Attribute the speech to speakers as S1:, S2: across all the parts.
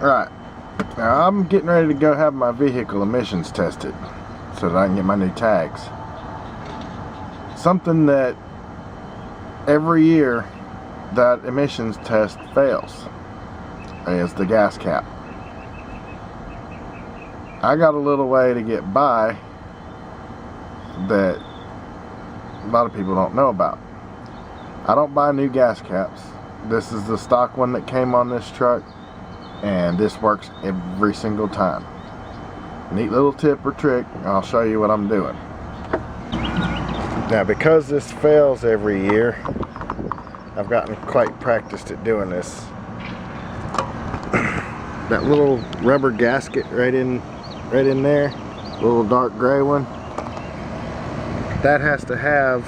S1: Right. Now I'm getting ready to go have my vehicle emissions tested so that I can get my new tags. Something that every year that emissions test fails is the gas cap. I got a little way to get by that a lot of people don't know about. I don't buy new gas caps. This is the stock one that came on this truck, and this works every single time. Neat little tip or trick, I'll show you what I'm doing. Now, because this fails every year, I've gotten quite practiced at doing this. That little rubber gasket right in there, little dark gray one, that has to have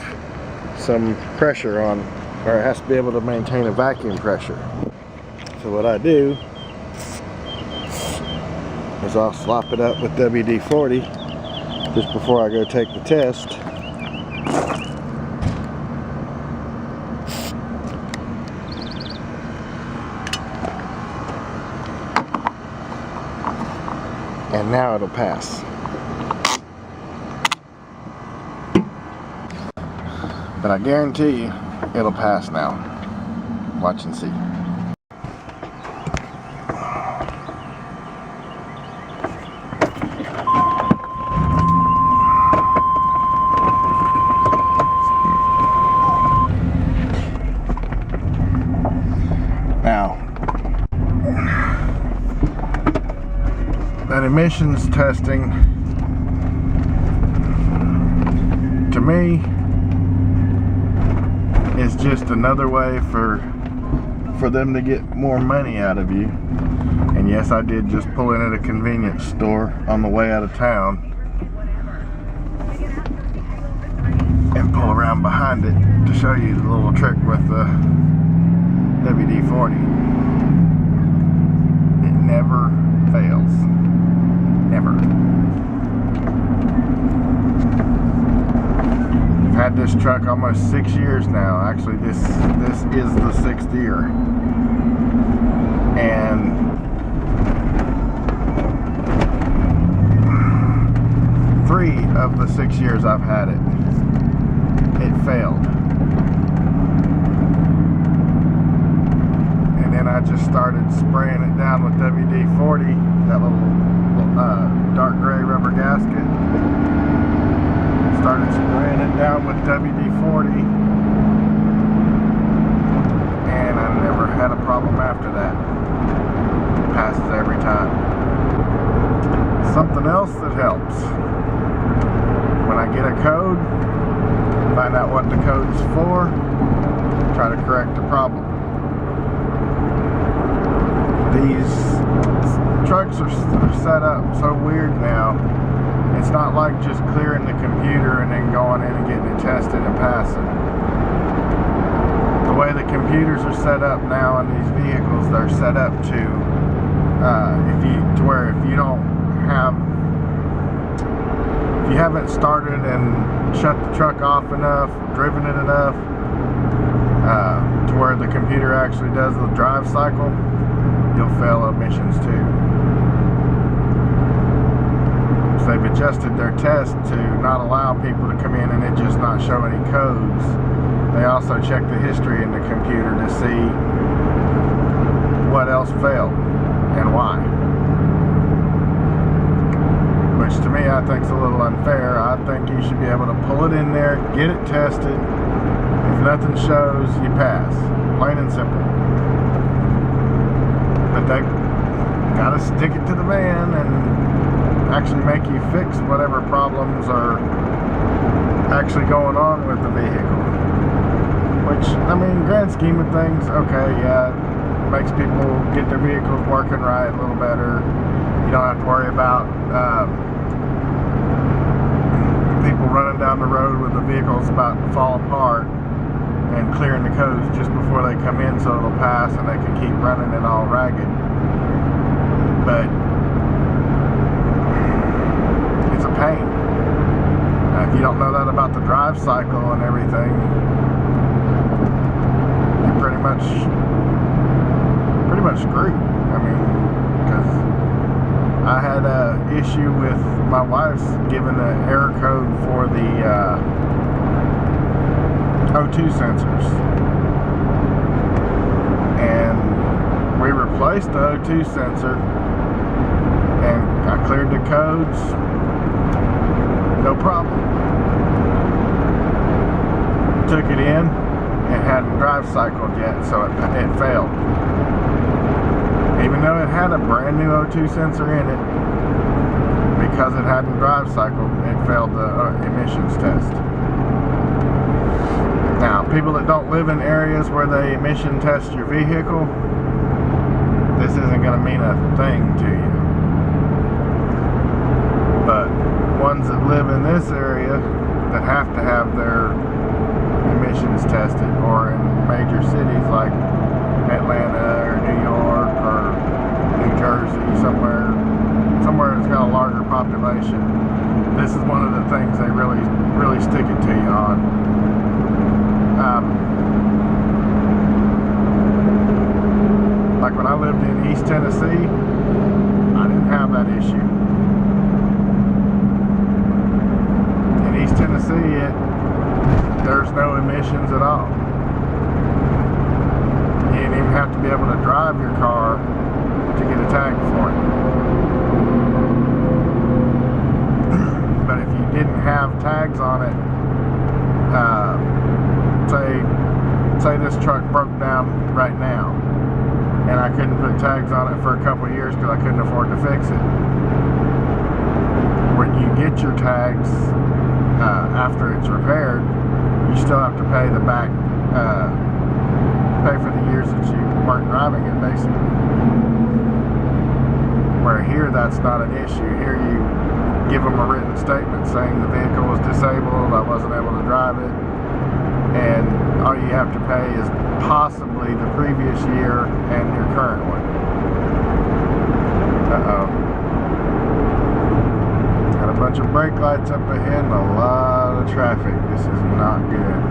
S1: some pressure on, or it has to be able to maintain a vacuum pressure. So what I do is I'll slop it up with WD-40 just before I go take the test. And now it'll pass. But I guarantee you it'll pass now. Watch and see. Now, that emissions testing, to me, is just another way for them to get more money out of you. And yes, I did just pull in at a convenience store on the way out of town and pull around behind it to show you the little trick with the WD-40. It never fails. Never. I've had this truck almost 6 years now. Actually, this is the 6th year. And three of the 6 years I've had it, it failed. And then I just started spraying it down with WD-40, that little dark gray rubber gasket. Started spraying it down with WD-40, and I never had a problem after that. It passes every time. Something else that helps, when I get a code, find out what the code's for, try to correct the problem. These trucks are set up so weird now. It's not like just clearing the computer and then going in and getting it tested and passing. The way the computers are set up now in these vehicles, they're set up to where if you haven't started and shut the truck off enough, driven it enough, to where the computer actually does the drive cycle, you'll fail emissions too. So they've adjusted their test to not allow people to come in and it just not show any codes. They also check the history in the computer to see what else failed and why. Which to me I think is a little unfair. I think you should be able to pull it in there, get it tested. If nothing shows, you pass. Plain and simple. But they gotta stick it to the man and actually make you fix whatever problems are actually going on with the vehicle. Which, I mean, grand scheme of things, okay, yeah, it makes people get their vehicles working right a little better. You don't have to worry about people running down the road with the vehicles about to fall apart and clearing the codes just before they come in so it'll pass and they can keep running it all ragged. But it's a pain. If you don't know that about the drive cycle and everything, you're pretty much screwed. I mean, because I had an issue with my wife's giving the error code for the O2 sensors, and we replaced the O2 sensor, and I cleared the codes, no problem. Took it in, it hadn't drive cycled yet, so it failed. Even though it had a brand new O2 sensor in it, because it hadn't drive cycled, it failed the emissions test. Now, people that don't live in areas where they emission test your vehicle, this isn't going to mean a thing to you. But ones that live in this area that have to have their emissions tested, or in major cities like Atlanta or New York or New Jersey, somewhere that's got a larger population, this is one of the things they really stick it to you on. Like when I lived in East Tennessee, I didn't have that issue. In East Tennessee, there's no emissions at all. You didn't even have to be able to drive your car to get a tag for it. But if you didn't have tags on it, say this truck broke down right now, and I couldn't put tags on it for a couple of years because I couldn't afford to fix it. When you get your tags after it's repaired, you still have to pay the back, pay for the years that you weren't driving it, basically. Where here, that's not an issue. Here you give them a written statement saying the vehicle was disabled, I wasn't able to drive it, and all you have to pay is possibly the previous year and your current one. Got a bunch of brake lights up ahead and a lot of traffic. This is not good.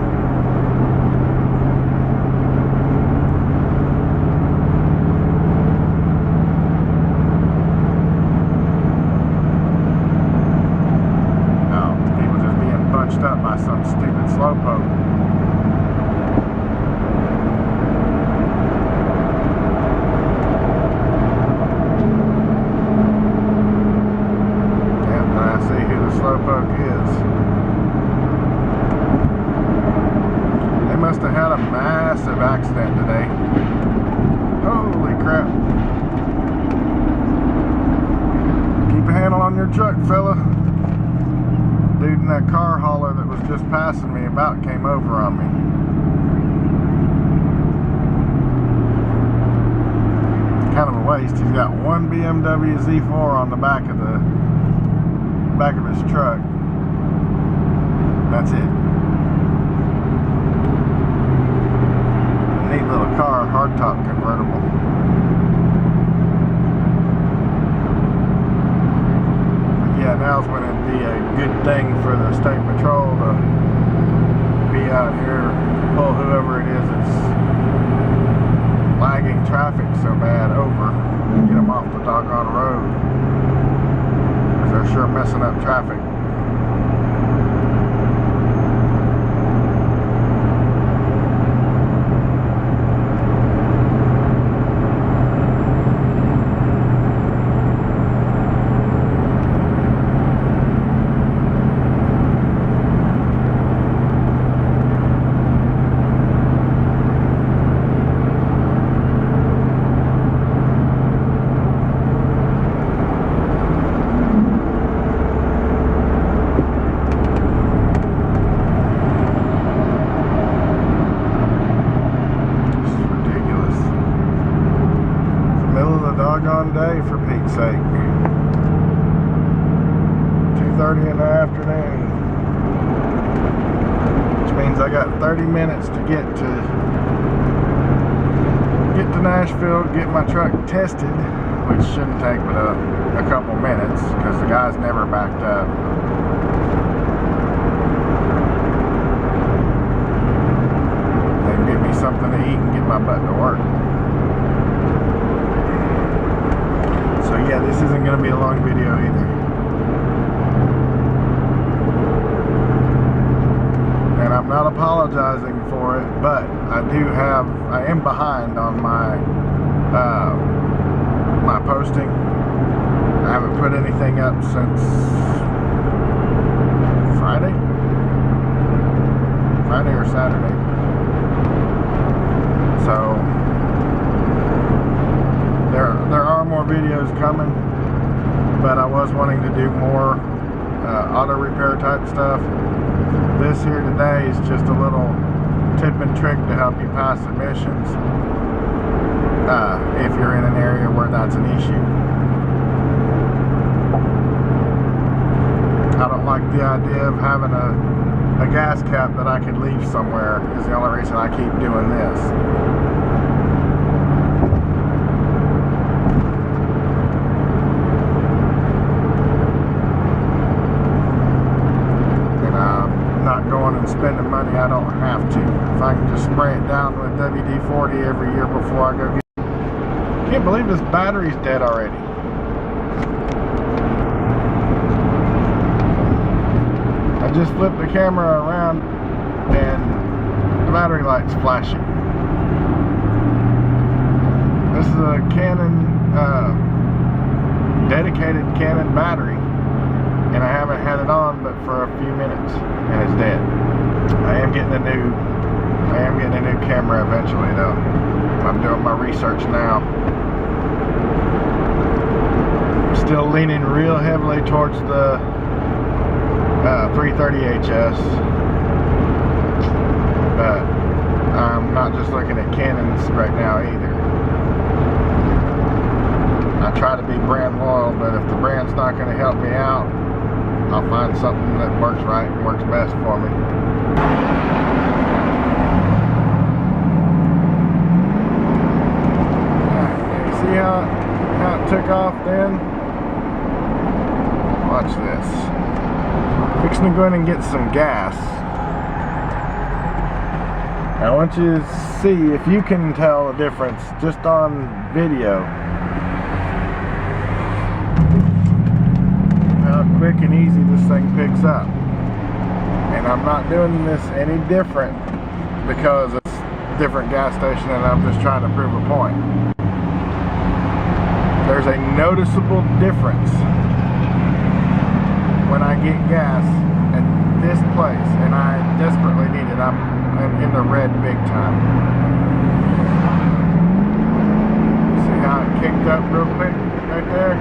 S1: Up by some stupid slowpoke. Yeah, and I see who the slowpoke is. They must have had a massive accident today. Holy crap. Keep a handle on your truck, fella. Dude in that car hauler that was just passing me about came over on me. Kind of a waste. He's got one BMW Z4 on the back of his truck. That's it. Neat little car, hardtop convertible. Yeah, now's when it'd be a good thing for the state patrol to be out here, pull whoever it is that's lagging traffic so bad over, get them off the doggone road, because they're sure messing up traffic. Doggone day, for Pete's sake. 2:30 in the afternoon, which means I got 30 minutes to get to Nashville, get my truck tested, which shouldn't take but a couple minutes because the guy's never backed up. Then get me something to eat and get my butt to work. apologizing for it, but I am behind on my my posting. I haven't put anything up since Friday or Saturday. So there are more videos coming, but I was wanting to do more auto repair type stuff. This here today is just a little tip and trick to help you pass emissions if you're in an area where that's an issue. I don't like the idea of having a gas cap that I could leave somewhere, is the only reason I keep doing this. And I'm not going and spending money I don't have to. If I can just spray it down with WD-40 every year before I go get it. I can't believe this battery's dead already. I just flipped the camera around and the battery light's flashing. This is a Canon, dedicated Canon battery, and I haven't had it on but for a few minutes, and it's dead. I am getting a new camera eventually though. I'm doing my research now. I'm still leaning real heavily towards the 330HS, but I'm not just looking at Canons right now either. I try to be brand loyal, but if the brand's not going to help me out, I'll find something that works right and works best for me. See how it took off then? Watch this. Fixing to go in and get some gas. I want you to see if you can tell the difference just on video. How quick and easy this thing picks up. And I'm not doing this any different because it's a different gas station and I'm just trying to prove a point. There's a noticeable difference when I get gas at this place, and I desperately need it. I'm in the red big time. See how it kicked up real quick right there?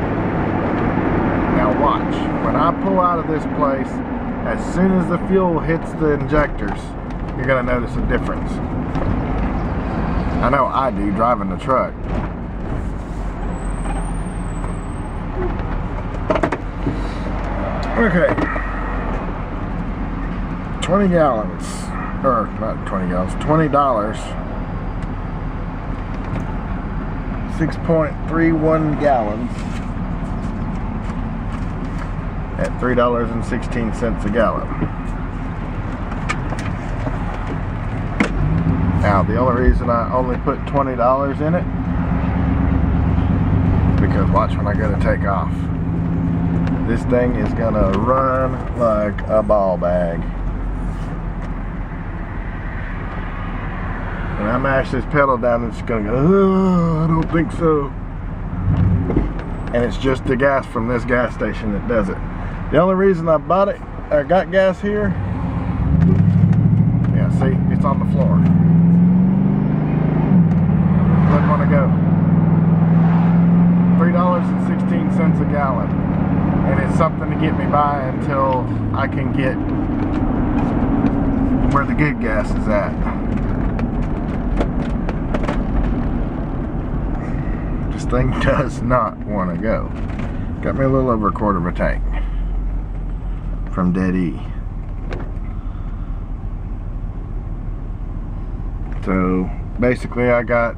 S1: Now watch. When I pull out of this place, as soon as the fuel hits the injectors, you're going to notice a difference. I know I do driving the truck. Okay, 20 gallons, or not 20 gallons, $20, 6.31 gallons at $3.16 a gallon. Now, the only reason I only put $20 in it is because watch when I go to take off. This thing is gonna run like a ball bag. When I mash this pedal down, it's gonna go, oh, I don't think so. And it's just the gas from this gas station that does it. The only reason I bought it, or got gas here, yeah, see, it's on the floor. Wouldn't wanna go. $3.16 a gallon. And it's something to get me by until I can get where the good gas is at. This thing does not want to go. Got me a little over a quarter of a tank from Dead E. So basically I got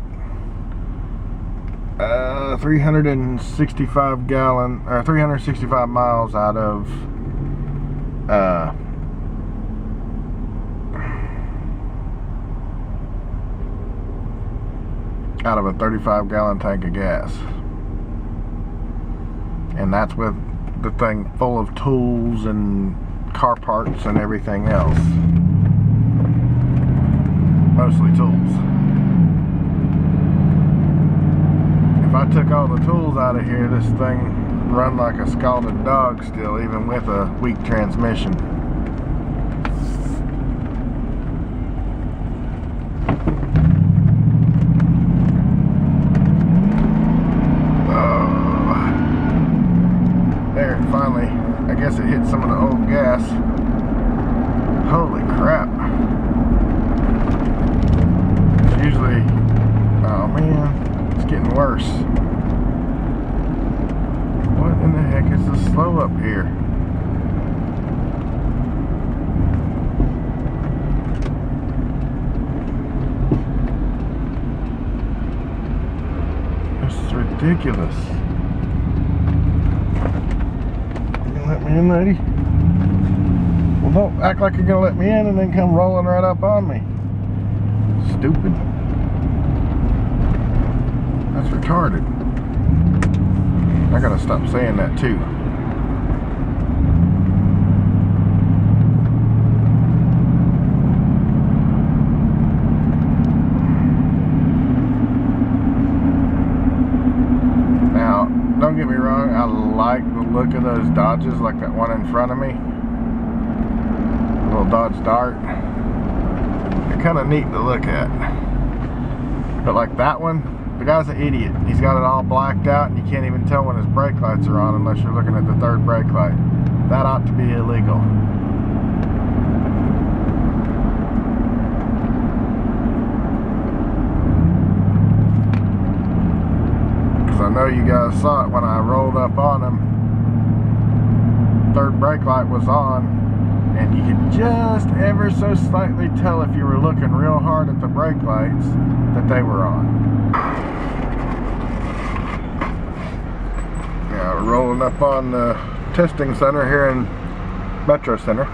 S1: 365 miles out of a 35-gallon tank of gas, and that's with the thing full of tools and car parts and everything else. Mostly tools. If I took all the tools out of here, this thing run like a scalded dog still, even with a weak transmission. There, finally, I guess it hit some of the old gas. Holy crap. It's usually, oh man, it's getting worse. What in the heck is the slow up here? This is ridiculous. You gonna let me in, lady? Well, don't act like you're gonna let me in and then come rolling right up on me. Stupid. That's retarded. I gotta stop saying that too. Now, don't get me wrong, I like the look of those Dodges, like that one in front of me. Little Dodge Dart. They're kind of neat to look at. But like that one, the guy's an idiot. He's got it all blacked out and you can't even tell when his brake lights are on unless you're looking at the third brake light. That ought to be illegal. Because I know you guys saw it when I rolled up on him. Third brake light was on. And you could just ever so slightly tell if you were looking real hard at the brake lights that they were on. Yeah, we're rolling up on the testing center here in Metro Center.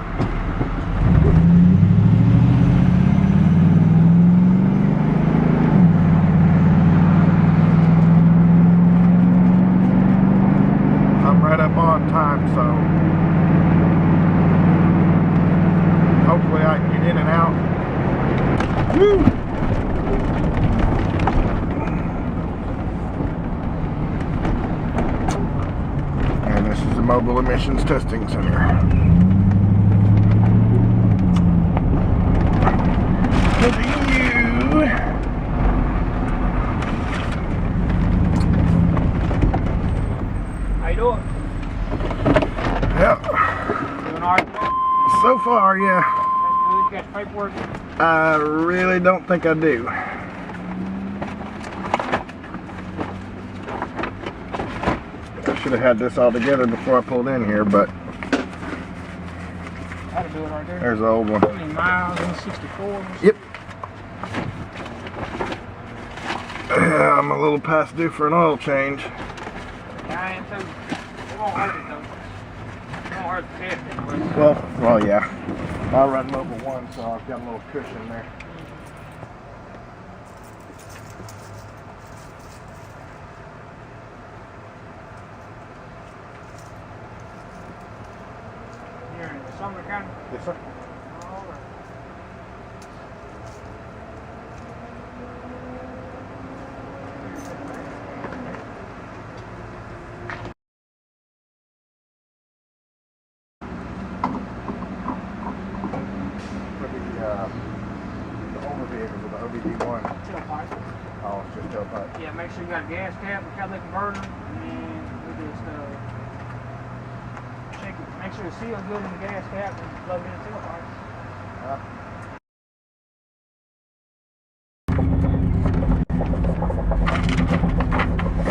S1: I'm right up on time, so hopefully I can get in and out. Woo! And this is the Mobile Emissions Testing Center. Look at you!
S2: How you doing?
S1: Yep.
S2: Doing all right?
S1: So far, yeah.
S2: That's good. You got your paperwork?
S1: I really don't think I do. I should have had this all together before I pulled in here, but
S2: That'll do it right there.
S1: there's the old one.
S2: 20 miles in 64.
S1: Yep. I'm a little past due for an oil change.
S2: Yeah, I am too. It won't hurt it though. It won't hurt the test anyway.
S1: Well, yeah. I run Mobil 1, so I've got a little cushion there.
S2: You're in Sumner County?
S1: Yes, sir.
S2: All right.
S1: The older vehicles with the OBD1.
S2: Tailpipe.
S1: Oh, it's just tailpipe.
S2: Yeah, make sure you got a gas cap, a catalytic converter, and we just check it. Make sure the seal's good in the gas cap and plug in the tailpipe.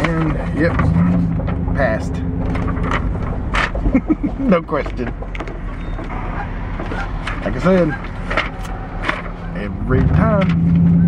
S1: And, yep, passed. No question. Like I said, every time.